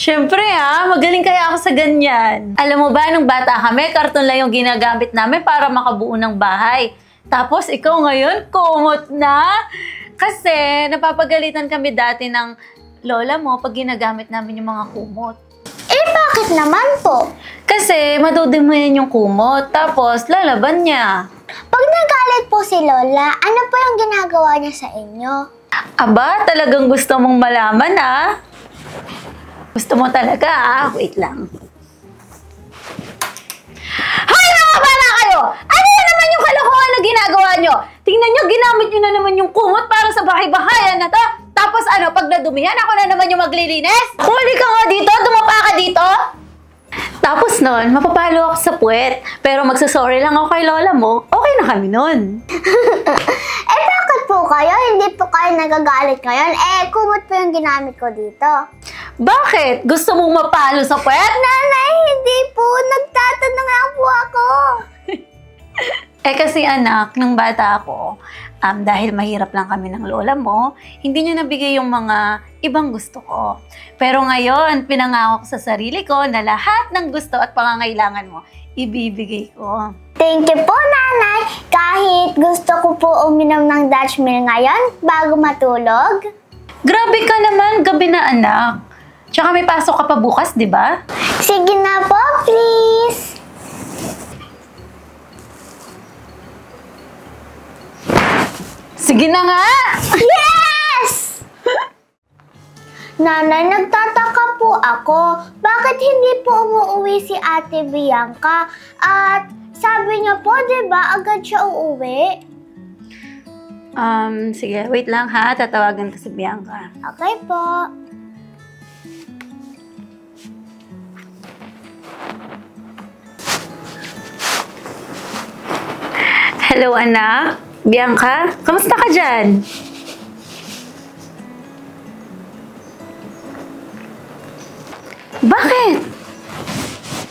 Siyempre magaling kaya ako sa ganyan. Alam mo ba, nung bata kami, karton lang yung ginagamit namin para makabuo ng bahay. Tapos ikaw ngayon, kumot na. Kasi napapagalitan kami dati ng lola mo pag ginagamit namin yung mga kumot. Eh, bakit naman po? Kasi madudumihan yung kumot, tapos lalaban niya. Pag nagalit po si Lola, ano po yung ginagawa niya sa inyo? Aba, talagang gusto mong malaman Gusto mo talaga Wait lang. Hoy mga bata kayo! Ano na naman yung kalokohan na ginagawa nyo? Tingnan nyo, ginamit nyo na naman yung kumot para sa bahay-bahayan na to. Tapos pag nadumihan, ako na naman yung maglilinis? Huli ka nga dito, dumapa ka dito. Tapos nun, mapapalo ako sa puwet. Pero magsasorry lang ako kay lola mo, okay na kami nun. Eh, bakit po kayo? Hindi po kayo nagagalit ngayon? Eh, kumot po yung ginamit ko dito. Bakit? Gusto mong mapalo sa puwet? Nanay, hindi po. Nagtatanong lang po ako. Kasi anak, nung bata ako, dahil mahirap lang kami ng lola mo, hindi niya nabigay yung mga ibang gusto ko. Pero ngayon, pinangako ko sa sarili ko na lahat ng gusto at pangangailangan mo, ibibigay ko. Thank you po, Nanay. Kahit gusto ko po uminom ng Dutch Mill ngayon bago matulog. Grabe ka naman, gabi na anak. Tsaka may pasok ka pa bukas, di ba? Sige na po, please. Sige na nga! Yes! Nanay, nagtataka po ako. Bakit hindi po umuwi si Ate Bianca? At sabi niya po, di ba, agad siya uuwi? Sige, wait lang tatawagan ko si Bianca. Okay po. Hello anak, Bianca, kamusta ka dyan? Bakit?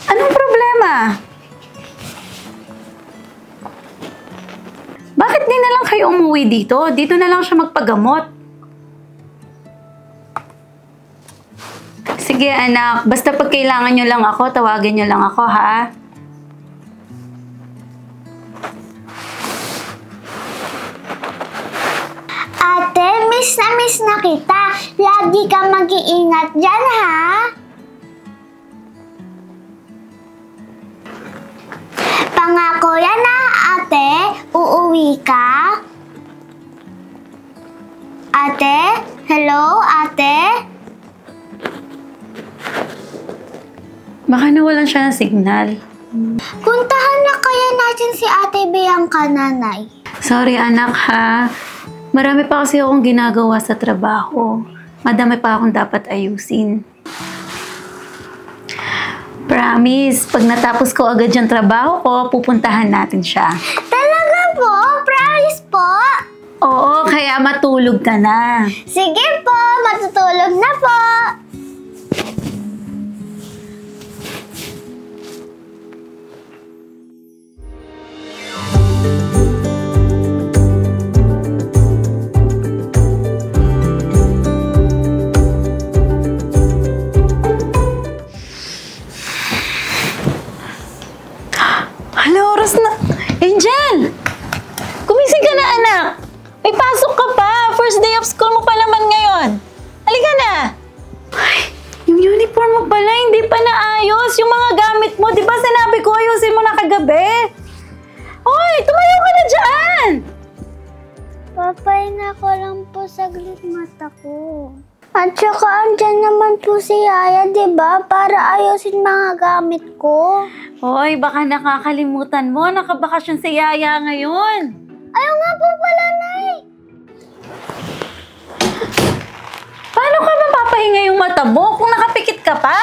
Anong problema? Bakit di na lang kayo umuwi dito? Dito na lang siya magpagamot. Sige anak, basta pag kailangan nyo lang ako, tawagin nyo lang ako ha. Ate, miss na kita. Lagi ka mag-iingat dyan, ha? Pangako yan, ha, ate? Uuwi ka? Ate? Hello, ate? Baka nawalan siya ng signal. Puntahan na kaya natin si Ate Bianca, Nanay. Sorry anak ha. Marami pa kasi akong ginagawa sa trabaho. Madami pa akong dapat ayusin. Promise, pag natapos ko agad yung trabaho ko, pupuntahan natin siya. Talaga po? Promise po? Oo, kaya matulog ka na. Sige po, matutulog na po. Hala, oras na. Angel! Gumising ka na, anak. May pasok ka pa. First day of school mo pa naman ngayon. Halika na. Ay, yung uniform mo pala, hindi pa naayos. Yung mga gamit mo, di ba sinabi ko ayusin mo na kagabi? Hoy, tumayo ka na dyan. Papahinga ko lang po saglit mata ko. At saka andyan naman po si Yaya, di ba? Para ayusin mga gamit ko. Hoy, baka nakakalimutan mo. Nakabakasyon si Yaya ngayon. Ayaw nga po pala, Nay. Paano ka mapapahinga yung mata mo kung nakapikit ka pa?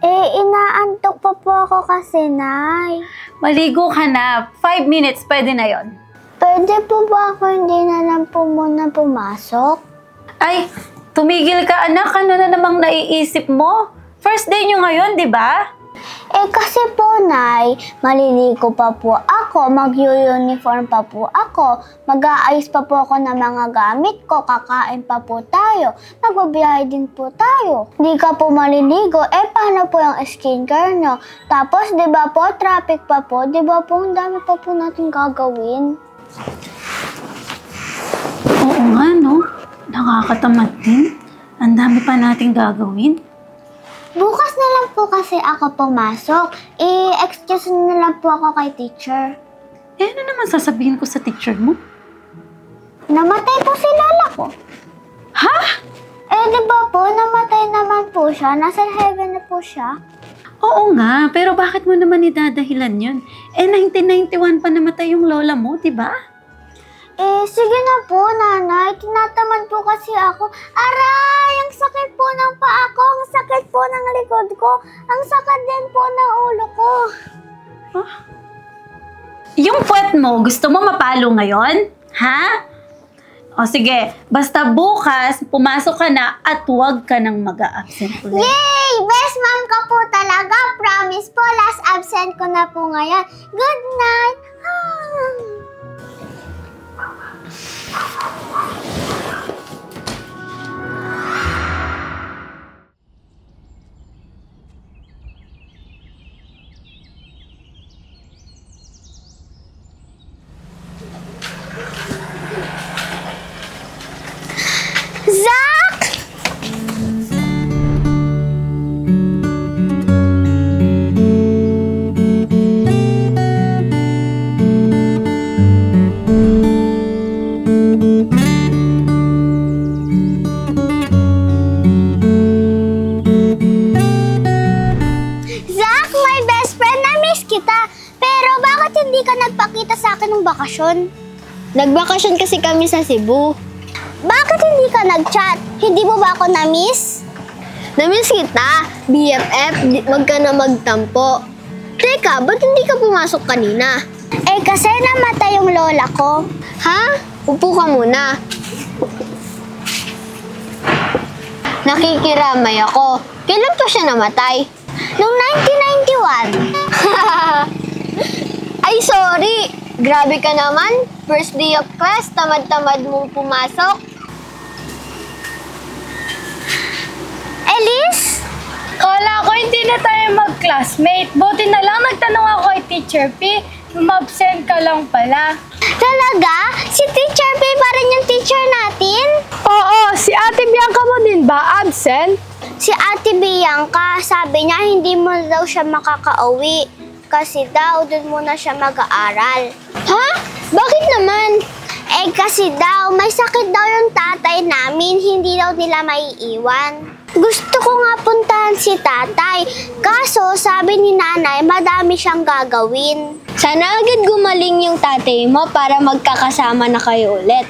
Eh, inaantok pa po ako kasi, Nay. Maligo ka na. 5 minutes, pwede na yon. Pwede po ba ako hindi na lang po muna pumasok? Ay, tumigil ka anak. Ano na namang naiisip mo? First day nyo ngayon, di ba? Kasi po, Nay, maliligo pa po ako, mag-uniform pa po ako, mag-aayos pa po ako ng mga gamit ko, kakain pa po tayo, magbabiyahe din po tayo. Di ka po maliligo, paano po yung skincare nyo? Tapos, di ba po, traffic pa po, di ba po, ang dami pa po natin gagawin. Oo nga, no? Nakakatamad din. Ang dami pa nating gagawin. Bukas na lang po kasi ako pumasok. I-excuse na lang po ako kay teacher. Ano naman sasabihin ko sa teacher mo? Namatay po si lola ko. Ha? Di ba po, namatay naman po siya. Nasa heaven na po siya. Oo nga, pero bakit mo naman idadahilan yun? 1991 pa namatay yung lola mo, di ba? Sige na po, nanay. Tinatamad po kasi ako. Aray! Ang sakit po ng paa ko. Ang sakit po ng likod ko. Ang sakit din po ng ulo ko. Huh? Yung puwet mo, gusto mo mapalo ngayon? Ha? O sige, basta bukas, pumasok ka na at huwag ka nang mag-a-absent ulit. Yay! Best mom ka po talaga. Promise po, last absent ko na po ngayon. Good night. Zach! Zach, my best friend, na-miss kita. Pero bakit hindi ka nagpakita sa akin ng bakasyon? Nagbakasyon kasi kami sa Cebu. Bakit hindi ka nag-chat? Hindi mo ba ako na-miss? Na-miss kita, BFF, wag ka na magtampo. Teka, ba't hindi ka pumasok kanina? Kasi namatay yung lola ko. Ha? Upo ka muna. Nakikiramay ako. Kailan pa siya namatay? Noong 1991. Ay, sorry. Grabe ka naman. First day of class, tamad-tamad mong pumasok. Elise? Kala ko hindi na tayo mag-classmate. Buti na lang nagtanong ako kay Teacher P. Umabsent ka lang pala. Talaga? Si Teacher P pa rin yung teacher natin? Oo, si Ate Bianca mo din ba absent? Si Ate Bianca, sabi niya hindi mo daw siya makakauwi. Kasi daw, doon muna siya mag-aaral. Ha? Bakit naman? Kasi daw, may sakit daw yung tatay namin, hindi daw nila maiiwan. Gusto ko nga puntahan si tatay, kaso sabi ni nanay, madami siyang gagawin. Sana agad gumaling yung tatay mo para magkakasama na kayo ulit.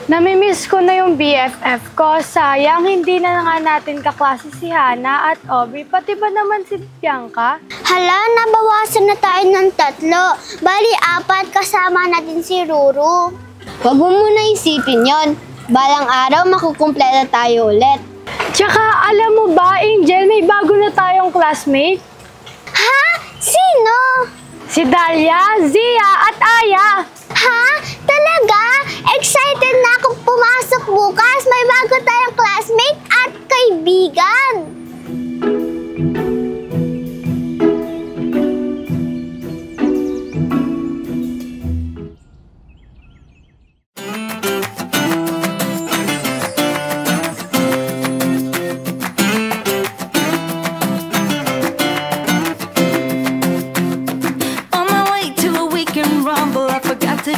Namimiss ko na yung BFF ko. Sayang, hindi na nga natin kaklase si Hana at Aubrey. Pati ba naman si Bianca? Hala, nabawasan na tayo ng 3. Bali, 4 kasama na din si Ruru. Huwag mo muna isipin yon. Balang araw, makukumpleto tayo ulit. Tsaka, alam mo ba, Angel, may bago na tayong classmate? Ha? Sino? Si Dalia, Zia at Aya. Ha? Talaga? Excited na akong pumasok bukas. May bago tayong classmate at kaibigan.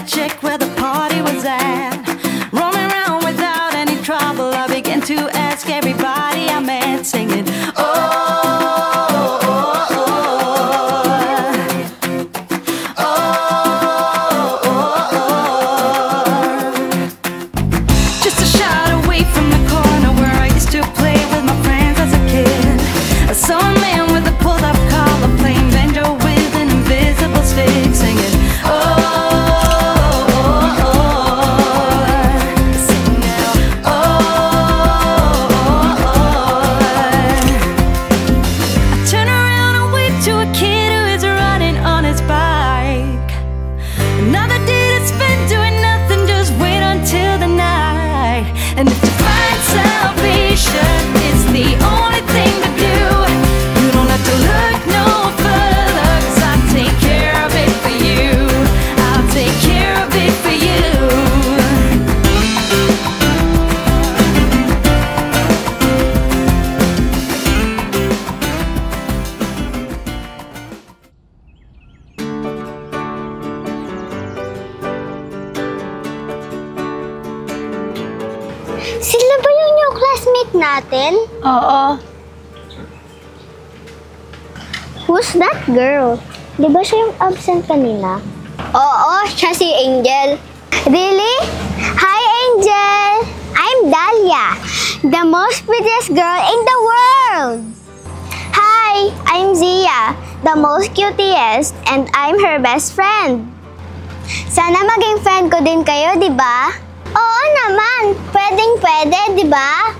Check where the party was at. Roaming around without any trouble, I began to ask everybody I met, singing Sila ba yung new classmate natin? Oo. Who's that girl? Di ba siya yung absent kanina? Oo, siya si Angel. Really? Hi, Angel! I'm Dahlia, the most prettiest girl in the world! Hi, I'm Zia, the most cutest, and I'm her best friend. Sana maging friend ko din kayo, di ba? Oo naman, pwedeng-pwede, di ba?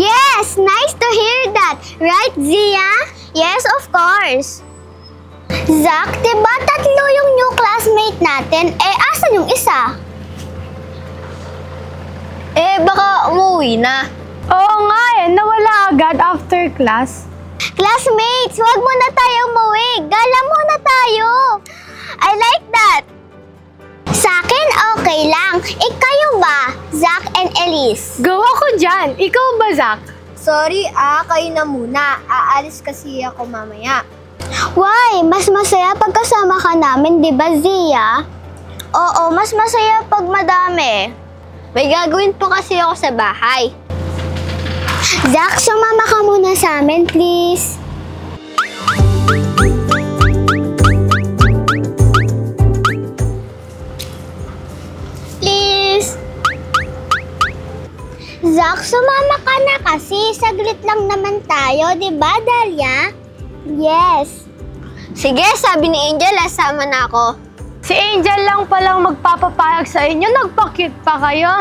Yes, nice to hear that. Right, Zia? Yes, of course. Zach, diba tatlo yung new classmate natin? Asan yung isa? Baka umuwi na. Oo nga nawala agad after class. Classmates, wag muna tayo umuwi. Gala muna tayo. I like that. Sa akin, okay lang. Kayo ba, Zach and Elise? Go ako dyan. Ikaw ba, Zach? Sorry, kayo na muna. Aalis kasi ako mamaya. Why? Mas masaya pag kasama ka namin, di ba, Zia? Oo, mas masaya pag madami. May gagawin po kasi ako sa bahay. Zach, sumama ka muna sa amin, please. Please. Zach, sumama ka na kasi. Saglit lang naman tayo, di ba, Dahlia? Yes. Sige, sabi ni Angel, sama na ako. Si Angel lang palang magpapapayag sa inyo. Nagpa-cute pa kayo.